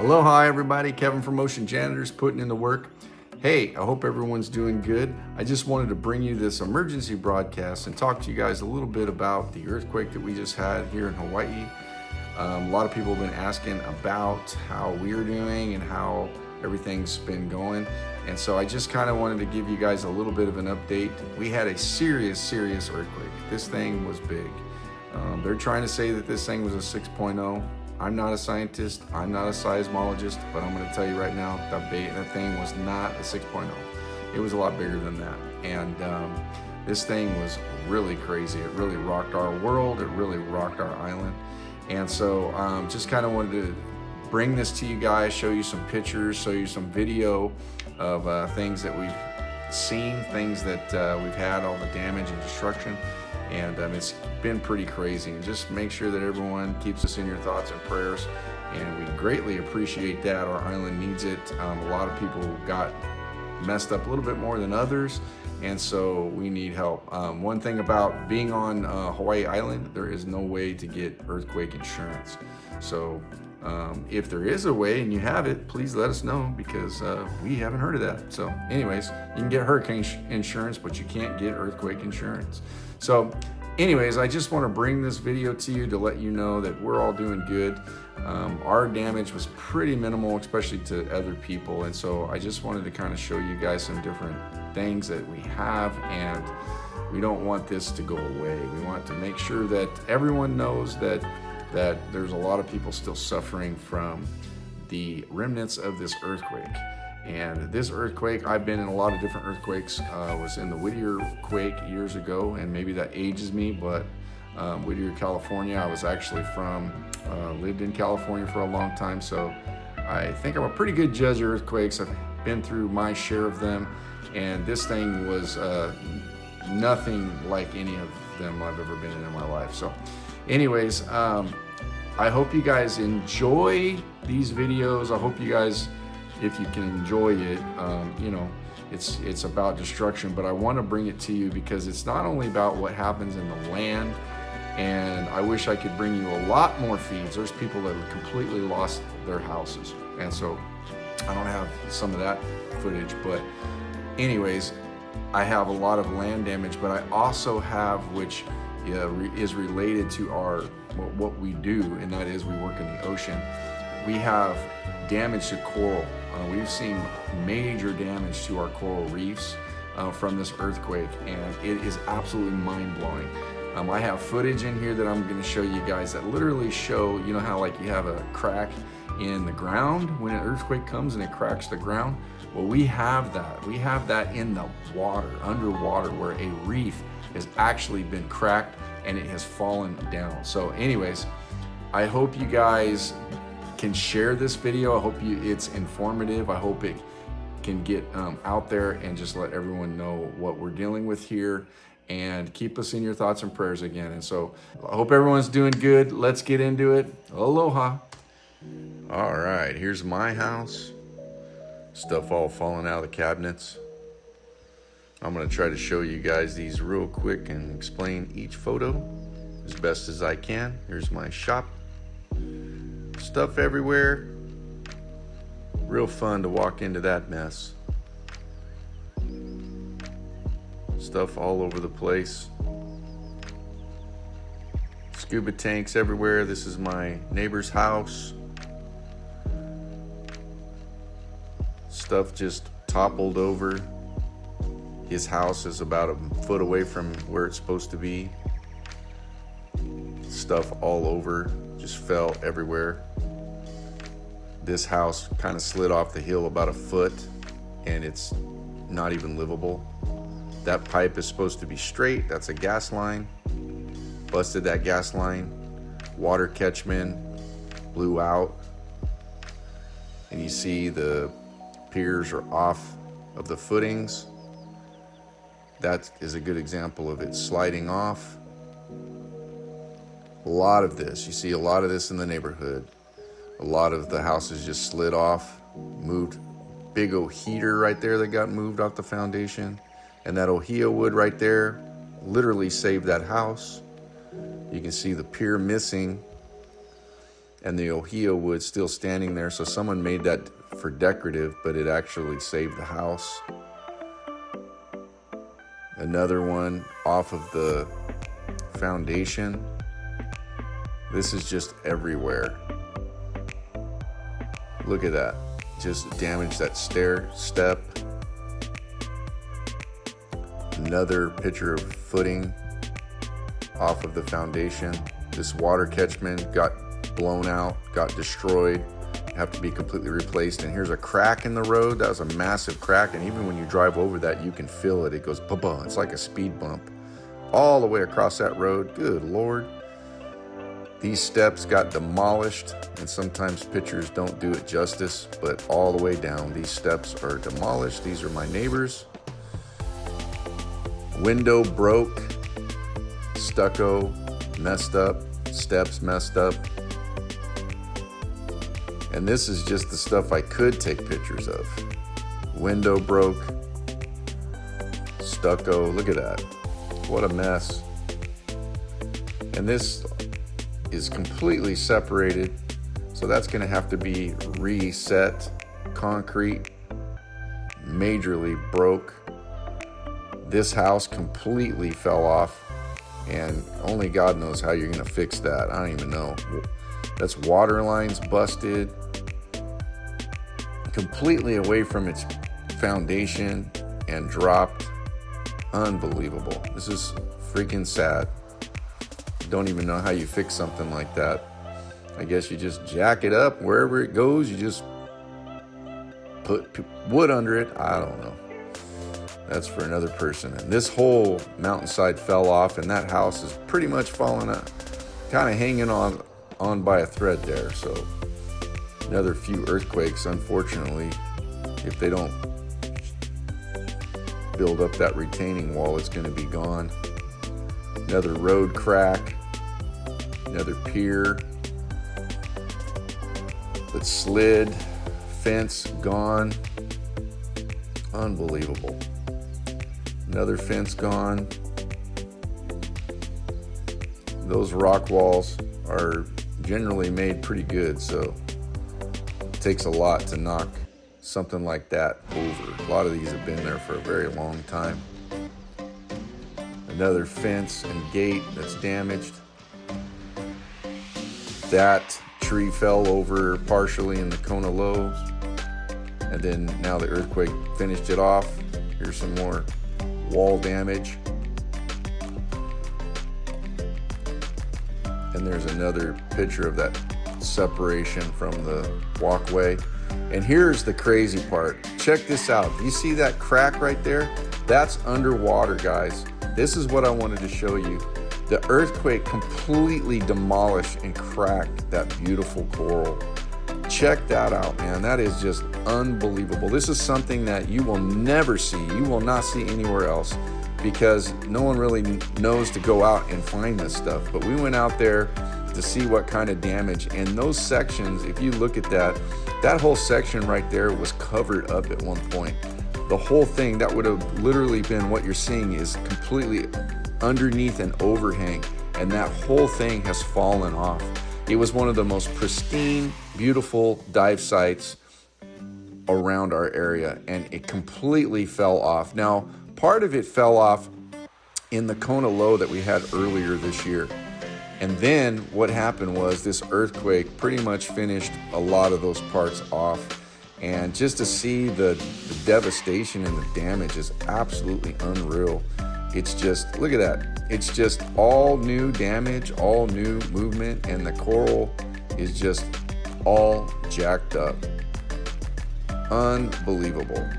Aloha, everybody. Kevin from Ocean Janitors putting in the work. Hey, I hope everyone's doing good. I just wanted to bring you this emergency broadcast and talk to you guys a little bit about the earthquake that we just had here in Hawaii. A lot of people have been asking about how we're doing and how everything's been going. And so I just kind of wanted to give you guys a little bit of an update. We had a serious earthquake. This thing was big. They're trying to say that this thing was a 6.0. I'm not a scientist, I'm not a seismologist, but I'm going to tell you right now, that thing was not a 6.0. It was a lot bigger than that. And this thing was really crazy. It really rocked our world. It really rocked our island. And so just kind of wanted to bring this to you guys, show you some pictures, show you some video of things that we've seen, things that we've had, all the damage and destruction. And it's been pretty crazy. And just make sure that everyone keeps us in your thoughts and prayers. And we greatly appreciate that. Our island needs it. A lot of people got messed up a little bit more than others. And so we need help. One thing about being on Hawaii Island, there is no way to get earthquake insurance. So if there is a way and you have it, please let us know, because we haven't heard of that. So anyways, you can get hurricane insurance, but you can't get earthquake insurance. So anyways, I just want to bring this video to you to let you know that we're all doing good. Our damage was pretty minimal, especially to other people. And so I just wanted to kind of show you guys some different things that we have, and we don't want this to go away. We want to make sure that everyone knows that there's a lot of people still suffering from the remnants of this earthquake. And this earthquake, I've been in a lot of different earthquakes. Was in the Whittier quake years ago, and maybe that ages me, but Whittier, California, I was actually from, lived in California for a long time, so I think I'm a pretty good judge of earthquakes. I've been through my share of them, and this thing was nothing like any of them I've ever been in my life. So anyways, I hope you guys enjoy these videos. I hope you guys, if you can enjoy it, you know, it's about destruction, but I want to bring it to you because it's not only about what happens in the land. And I wish I could bring you a lot more feeds. There's people that have completely lost their houses, and so I don't have some of that footage. But anyways, I have a lot of land damage, but I also have, which is related to what we do, and that is we work in the ocean. We have damage to coral. We've seen major damage to our coral reefs from this earthquake, and it is absolutely mind-blowing. I have footage in here that I'm going to show you guys that literally show, you know how like you have a crack in the ground when an earthquake comes and it cracks the ground? Well, we have that. We have that in the water, underwater, where a reef has actually been cracked and it has fallen down. So anyways, I hope you guys can share this video. I hope it's informative. I hope it can get out there and just let everyone know what we're dealing with here, and keep us in your thoughts and prayers again. And so I hope everyone's doing good. Let's get into it. Aloha. All right, here's my house. Stuff all falling out of the cabinets. I'm gonna try to show you guys these real quick and explain each photo as best as I can. Here's my shop. Stuff everywhere. Real fun to walk into that mess. Stuff all over the place. Scuba tanks everywhere. This is my neighbor's house. Stuff just toppled over. His house is about a foot away from where it's supposed to be. Stuff all over, just fell everywhere. This house kind of slid off the hill about a foot, and it's not even livable. That pipe is supposed to be straight. That's a gas line. Busted that gas line. Water catchment blew out. And you see the piers are off of the footings. That is a good example of it sliding off. A lot of this, you see a lot of this in the neighborhood. A lot of the houses just slid off, moved. Big old heater right there that got moved off the foundation. And that ohia wood right there literally saved that house. You can see the pier missing. and the ohia wood still standing there. So someone made that for decorative, but it actually saved the house. Another one off of the foundation. This is just everywhere. Look at that. Just damaged that step. Another picture of footing off of the foundation. This water catchment got blown out, got destroyed, have to be completely replaced. And here's a crack in the road. That was a massive crack, and even when you drive over that, you can feel it. It goes ba-ba. It's like a speed bump all the way across that road. Good Lord. These steps got demolished, and sometimes pictures don't do it justice, but all the way down, these steps are demolished. These are my neighbors. Window broke, stucco messed up, steps messed up. And this is just the stuff I could take pictures of. Window broke, stucco, look at that. What a mess. And this is completely separated, so that's gonna have to be reset. Concrete majorly broke. This house completely fell off, and only God knows how you're gonna fix that. I don't even know. That's water lines busted, completely away from its foundation and dropped. Unbelievable. This is freaking sad. Don't even know how you fix something like that. I guess you just jack it up wherever it goes. You just put wood under it. I don't know. That's for another person. And this whole mountainside fell off, and that house is pretty much falling out, kind of hanging on by a thread there. So another few earthquakes, unfortunately. If they don't build up that retaining wall, it's going to be gone. Another road crack, another pier that slid, fence gone. Unbelievable. Another fence gone. Those rock walls are generally made pretty good, so it takes a lot to knock something like that over. A lot of these have been there for a very long time. Another fence and gate that's damaged. That tree fell over partially in the Kona Lows, and then now the earthquake finished it off. Here's some more wall damage. And there's another picture of that separation from the walkway. And here's the crazy part. Check this out. You see that crack right there? That's underwater, guys. This is what I wanted to show you. The earthquake completely demolished and cracked that beautiful coral. Check that out, man. That is just unbelievable. This is something that you will never see. You will not see anywhere else, because no one really knows to go out and find this stuff. But we went out there to see what kind of damage. And those sections, if you look at that whole section right there was covered up at one point. The whole thing, that would have literally been what you're seeing, is completely underneath an overhang, and that whole thing has fallen off. It was one of the most pristine, beautiful dive sites around our area, and it completely fell off. Now, part of it fell off in the Kona Low that we had earlier this year. And then what happened was this earthquake pretty much finished a lot of those parts off. And just to see the devastation and the damage is absolutely unreal. It's just, look at that. It's just all new damage, all new movement, and the coral is just all jacked up. Unbelievable.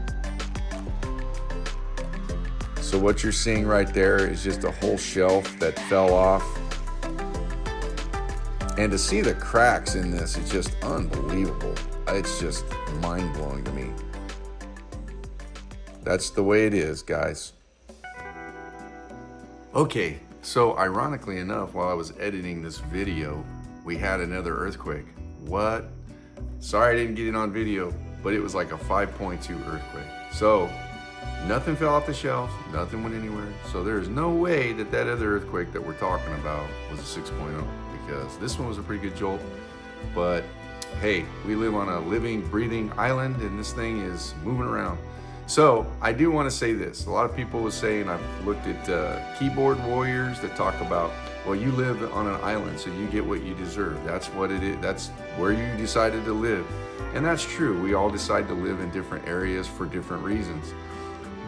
So what you're seeing right there is just a whole shelf that fell off. And to see the cracks in this is just unbelievable. It's just mind-blowing to me. That's the way it is, guys. Okay, so ironically enough, while I was editing this video, we had another earthquake. What? Sorry I didn't get it on video, but it was like a 5.2 earthquake. So nothing fell off the shelves, nothing went anywhere. So there's no way that other earthquake that we're talking about was a 6.0, because this one was a pretty good jolt. But hey, we live on a living, breathing island, and this thing is moving around. So I do want to say this. A lot of people will say, and I've looked at keyboard warriors that talk about, well, you live on an island, so you get what you deserve. That's what it is. That's where you decided to live. And that's true. We all decide to live in different areas for different reasons.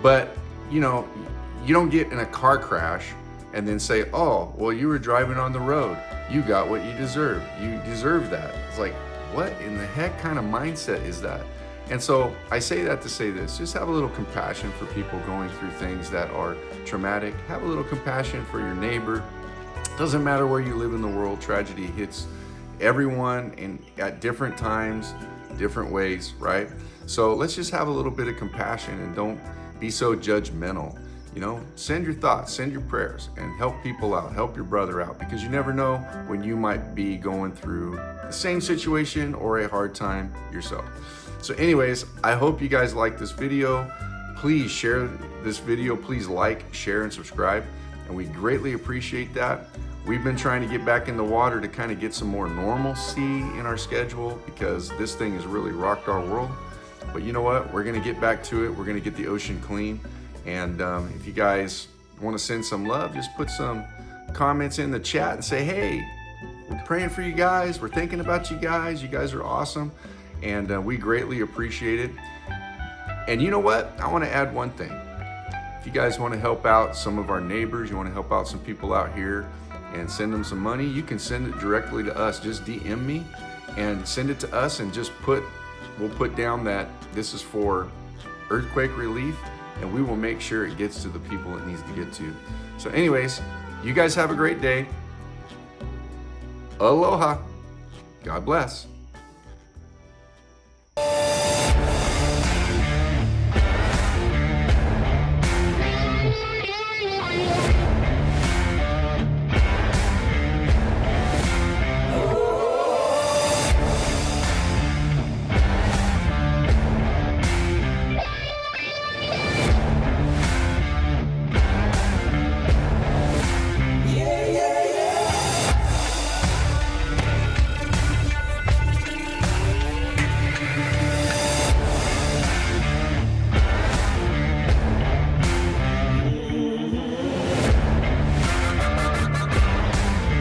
But, you know, you don't get in a car crash and then say, oh, well, you were driving on the road. You got what you deserve. You deserve that. It's like, what in the heck kind of mindset is that? And so I say that to say this, just have a little compassion for people going through things that are traumatic. Have a little compassion for your neighbor. Doesn't matter where you live in the world, tragedy hits everyone and at different times, different ways, right? So let's just have a little bit of compassion and don't be so judgmental. You know, send your thoughts, send your prayers, and help people out, help your brother out, because you never know when you might be going through the same situation or a hard time yourself. So anyways, I hope you guys like this video. Please share this video. Please like, share, and subscribe. And we greatly appreciate that. We've been trying to get back in the water to kind of get some more normalcy in our schedule because this thing has really rocked our world. But you know what? We're going to get back to it. We're going to get the ocean clean. And if you guys want to send some love, just put some comments in the chat and say, hey, we're praying for you guys. We're thinking about you guys. You guys are awesome. And we greatly appreciate it. And you know what? I want to add one thing. If you guys want to help out some of our neighbors, you want to help out some people out here and send them some money, you can send it directly to us. Just DM me and send it to us and just we'll put down that this is for earthquake relief, and we will make sure it gets to the people it needs to get to. So anyways, you guys have a great day. Aloha. God bless.